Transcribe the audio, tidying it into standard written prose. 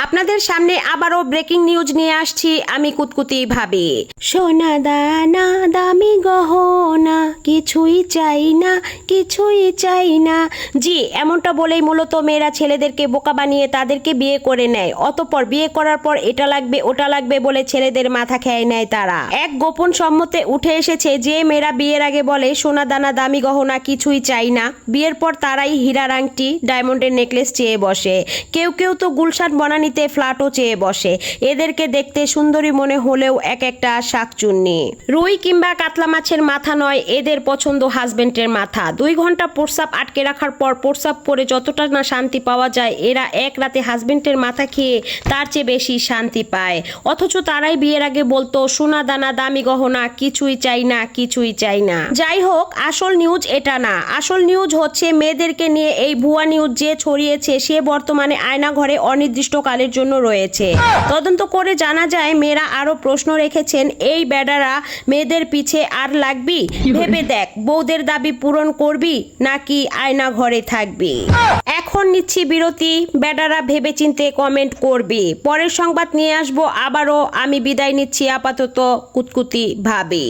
আপনাদের সামনে আবারও ব্রেকিং নিউজ নিয়ে আসছি আমি কুতকুতি ভাবি। সোনা দানা দামি গহনা কিছুই চাই না, কিছুই চাই না। জি, এমনটা বলেই মূলত মেয়েরা ছেলেদেরকে বোকা বানিয়ে তাদেরকে বিয়ে করে নেয়। অতঃপর বিয়ে করার পর এটা লাগবে ওটা লাগবে বলে ছেলেদের মাথা খেয়ে নেয় তারা। এক গোপন সম্মতে উঠে এসেছে যে মেয়েরা বিয়ের আগে বলে সোনা দানা দামি গহনা কিছুই চাই না, বিয়ের পর তারাই হীরার আংটি ডায়মন্ডের নেকলেস চেয়ে বসে। কেউ কেউ তো গুলশান বনানীতে ফ্ল্যাটও চেয়ে বসে। এদেরকে দেখতে সুন্দরী মনে হলেও এক একটা শাকচুন্নি। রুই কিংবা কাতলা মাছের মাথা নয়, এদের পছন্দ হাজবেন্ডের মাথা। 2 ঘন্টা প্রস্রাব আটকে রাখার পর প্রস্রাব করে যতটা না শান্তি পাওয়া যায়, এরা এক রাতে হাজবেন্ডের মাথা খেয়ে তার চেয়ে বেশি শান্তি পায়। অথচ তারাই বিয়ের আগে বলতো সোনা দানা দামি গহনা কিছুই চাই না, কিছুই চাই না। যাই হোক, আসল নিউজ এটা না। আসল নিউজ হচ্ছে মেয়েদেরকে নিয়ে এই ভুয়া নিউজ যে ছড়িয়েছে সে বর্তমানে আয়না ঘরে অনির্দিষ্টকালের জন্য রয়েছে। তদন্ত করে জানা যায় মেয়েরা আরো প্রশ্ন রেখেছেন, এই বেডারা মেয়েদের পিছে আর লাগবি? ভেবে দেখ, বউদের দাবি পূরণ করবি নাকি আয়না ঘরে থাকবি? এখন নিচ্ছি বিরতি, বেডারা ভেবে চিন্তে কমেন্ট করবি। পরের সংবাদ নিয়ে আসবো আবারও। আমি বিদায় নিচ্ছি আপাতত কুতকুতি ভাবি।